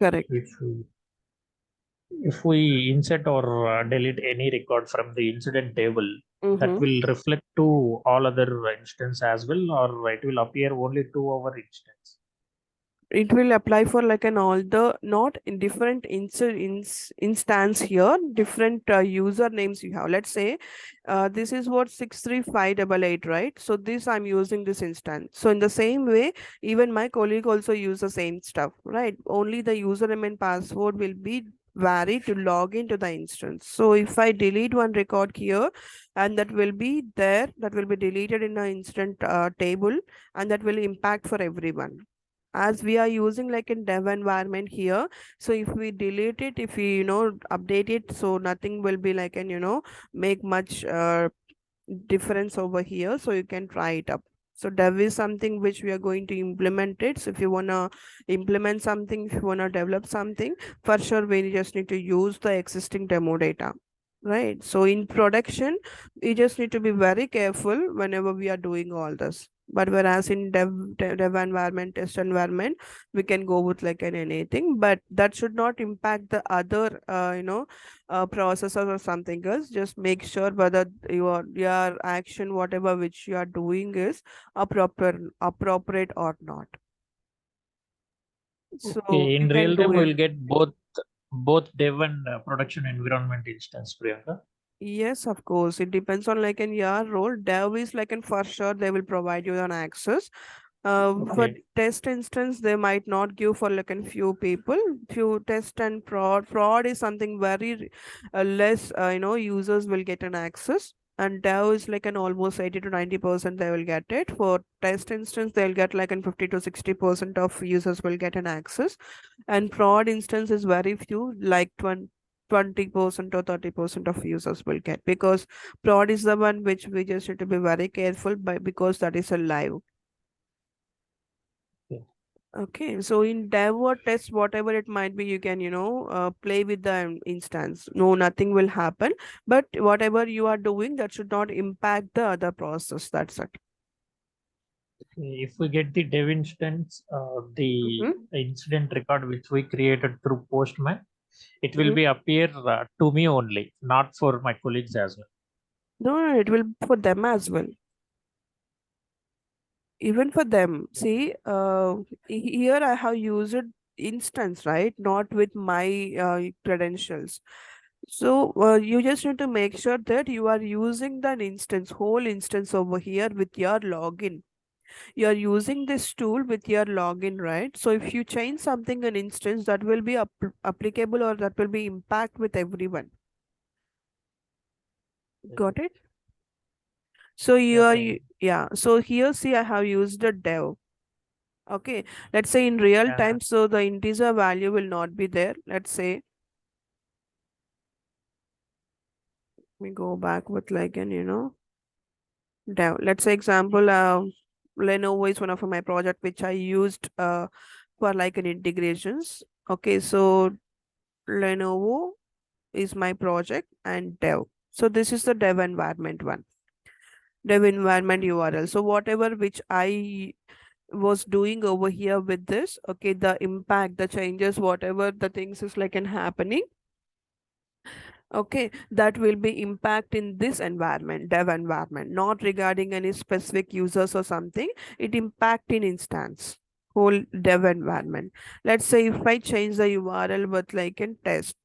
Correct. which we, if we insert or delete any record from the incident table, that Mm-hmm. will reflect to all other instance as well, or it will appear only to our instance. It will apply for like an all the not in different instance here, different usernames you have. Let's say this is what 63588, right? So this I'm using this instance. So in the same way, even my colleague also use the same stuff, right? Only the username and password will be vary to log into the instance. So if I delete one record here, and that will be there, that will be deleted in the instant table, and that will impact for everyone, as we are using like in dev environment here. So if we delete it, if we update it, so nothing will be like an make much difference over here. So you can try it up. So dev is something which we are going to implement it. So if you want to implement something, if you want to develop something, for sure we just need to use the existing demo data, right? So in production, we just need to be very careful whenever we are doing all this. But whereas in dev environment, test environment, we can go with like an anything, but that should not impact the other processors or something else. Just make sure whether your action, whatever which you are doing, is appropriate or not. So Okay, you in can real do time, it. we'll get both dev and production environment instance, Priyanka. Yes, of course. It depends on like in your role. Dev is like in for sure they will provide you an access. For Okay. test instance, they might not give for like a few people. Few test and prod. Prod is something very less. Users will get an access. And dev is like an almost 80 to 90% they will get it. For test instance, they'll get like an 50 to 60% of users will get an access. And prod instance is very few, like 20% or 30% of users will get, because prod is the one which we just need to be very careful by, because that is a live. Okay. Okay, so in dev or test, whatever it might be, you can, play with the instance. No, nothing will happen. But whatever you are doing, that should not impact the other process. That's it. If we get the dev instance, the Mm-hmm. incident record which we created through Postman, it will Mm-hmm. be appear to me only, not for my colleagues as well. No, no, it will be for them as well. Even for them. See, here I have used instance, right? Not with my credentials. So you just need to make sure that you are using that instance, whole instance over here with your login. You are using this tool with your login, right? So if you change something in instance, that will be applicable or that will be impact with everyone. Got it? So you Yeah, are, fine. yeah. So here, see, I have used a dev. Okay, let's say in real Yeah, time, so the integer value will not be there. Let's say we go back with like an, dev. Let's say example, Lenovo is one of my project which I used for like an integrations. Okay, so Lenovo is my project and dev. So this is the dev environment one, dev environment URL. So whatever which I was doing over here with this, okay, the impact, the changes, whatever the things is like an happening, okay, that will be impact in this environment, dev environment, not regarding any specific users or something. It impact in instance, whole dev environment. Let's say if I change the URL with like an test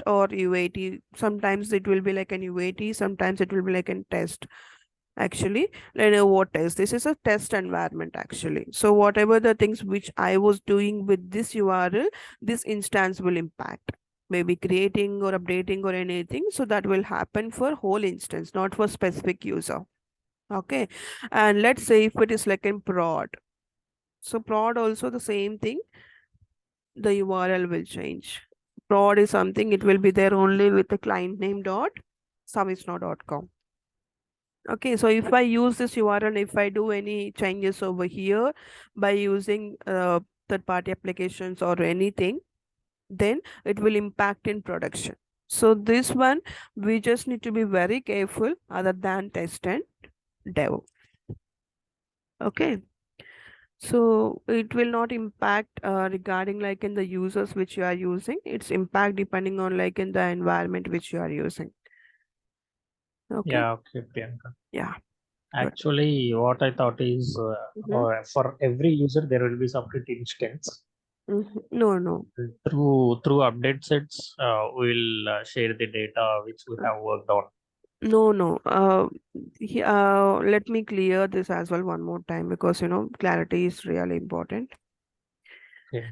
or UAT, sometimes it will be like an UAT, sometimes it will be like an test. Actually, Lenovo test, this is a test environment actually. So whatever the things which I was doing with this URL, this instance will impact, maybe creating or updating or anything. So that will happen for whole instance, not for specific user. Okay, and let's say if it is like in prod, so prod also the same thing, the URL will change. Prod is something, it will be there only with the client name dot servicenow.com. Okay, so if I use this URL, if I do any changes over here by using third-party applications or anything, then it will impact in production. So this one, we just need to be very careful other than test and dev. Okay, so it will not impact regarding like in the users which you are using. It's impact depending on like in the environment which you are using. Okay, yeah, okay, Priyanka. yeah, good. Actually, what I thought is Mm-hmm. for every user there will be separate instance. Mm-hmm. No, no. Through update sets, we'll share the data which we have worked on. No, no. Let me clear this as well one more time because clarity is really important. Okay.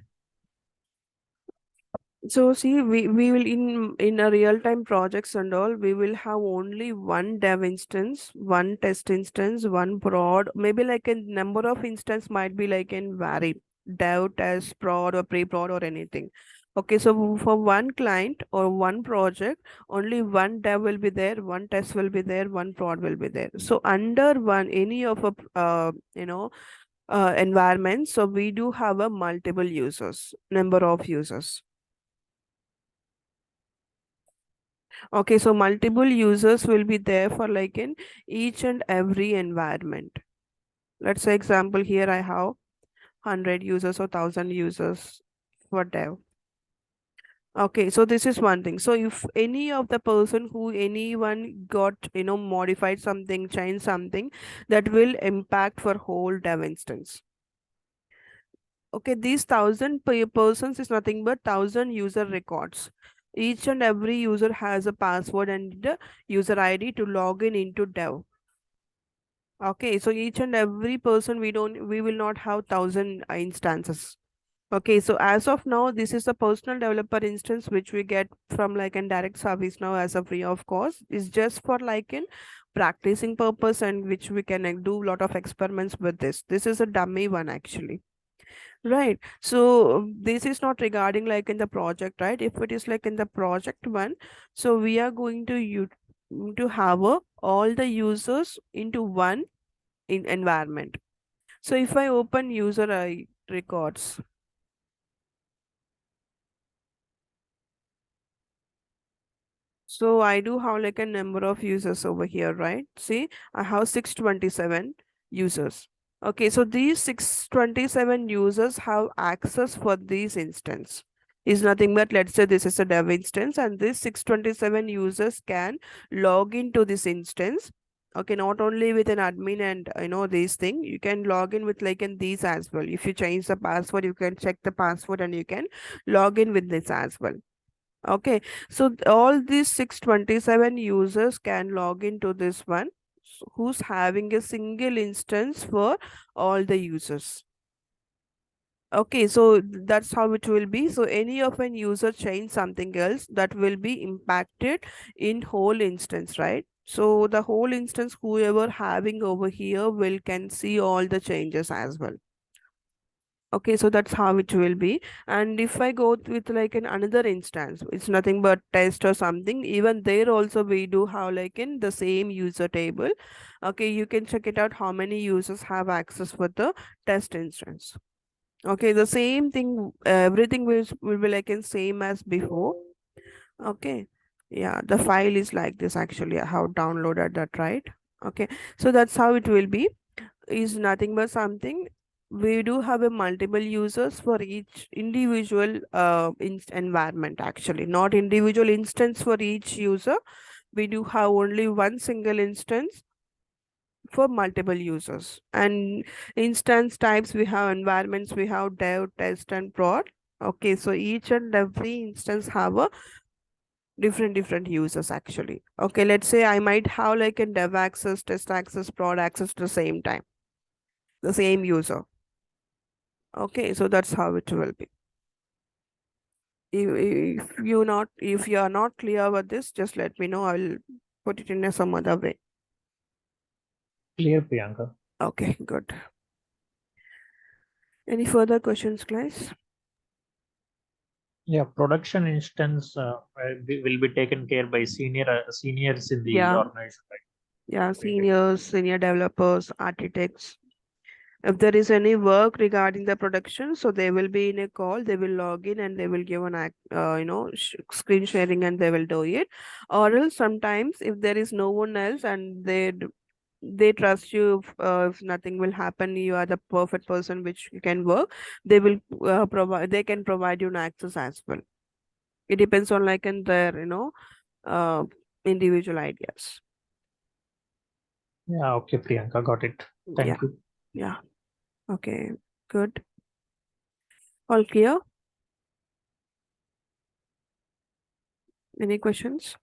So see, we will in a real time projects and all, we will have only one dev instance, one test instance, one prod. Maybe like a number of instance might be like in vary, dev, test, prod, or pre-prod or anything. Okay, so for one client or one project, only one dev will be there, one test will be there, one prod will be there. So under one any of a environment, so we do have a multiple users, number of users. Okay, so multiple users will be there for like in each and every environment. Let's say example here I have 100 users or 1000 users for dev. Okay, so this is one thing. So if any of the person who anyone got, modified something, changed something, that will impact for whole dev instance. Okay, these 1000 persons is nothing but 1000 user records. Each and every user has a password and the user ID to log in into dev. Okay, so each and every person we will not have 1000 instances. Okay, so as of now, this is a personal developer instance which we get from like an direct service now as a free of course. It's just for like in practicing purpose and which we can do lot of experiments with this. This is a dummy one actually. Right. So this is not regarding like in the project, right? If it is like in the project one, so we are going to to have all the users into one in environment. So if I open user I records. So I do have like a number of users over here, right? See, I have 627 users. Okay, so these 627 users have access for this instance. Is nothing but, let's say this is a dev instance, and this 627 users can log into this instance. Okay, not only with an admin and this thing, you can log in with like in these as well. If you change the password, you can check the password and you can log in with this as well. Okay, so all these 627 users can log into this one, who's having a single instance for all the users. Okay, so that's how it will be. So any of an user change something else, that will be impacted in whole instance, right? So the whole instance, whoever having over here will can see all the changes as well. Okay, so that's how it will be. And if I go with like an another instance, it's nothing but test or something, even there also we do have like in the same user table. Okay, you can check it out how many users have access for the test instance. Okay, the same thing, everything will be like in same as before. Okay, yeah, the file is like this. Actually, I have downloaded that, right? Okay, so that's how it will be. Is nothing but something, we do have a multiple users for each individual environment. Actually, not individual instance for each user. We do have only one single instance for multiple users. And instance types, we have environments, we have dev, test, and prod. Okay, so each and every instance have a different users actually. Okay, let's say I might have like a dev access, test access, prod access at the same time, the same user. Okay, so that's how it will be. If you are not clear with this, just let me know. I'll put it in some other way. Clear, Priyanka. Okay, good. Any further questions, guys? Yeah, production instance will be taken care by seniors in the Yeah, organization, right? yeah, Great. seniors, senior developers, architects. If there is any work regarding the production, so they will be in a call, they will log in and they will give an screen sharing and they will do it. Or else sometimes if there is no one else and they trust you, if nothing will happen, you are the perfect person which you can work, they will provide, they can provide you an access as well. It depends on like in their uh, individual ideas. Yeah, okay, Priyanka, got it. Yeah, Thank you. yeah. Okay, good. All clear? Any questions?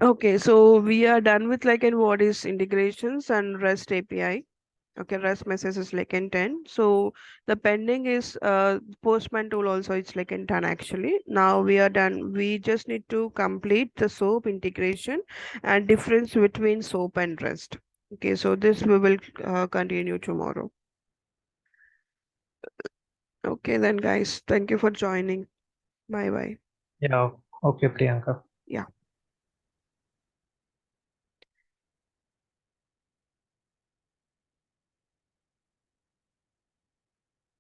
Okay, so we are done with like in what is integrations and REST API. Okay, REST message is like in 10. So the pending is Postman tool also, it's like in 10 actually. Now we are done. We just need to complete the SOAP integration and difference between SOAP and REST. Okay, so this we will continue tomorrow. Okay, then guys, thank you for joining. Bye bye. Yeah, okay, Priyanka. Yeah.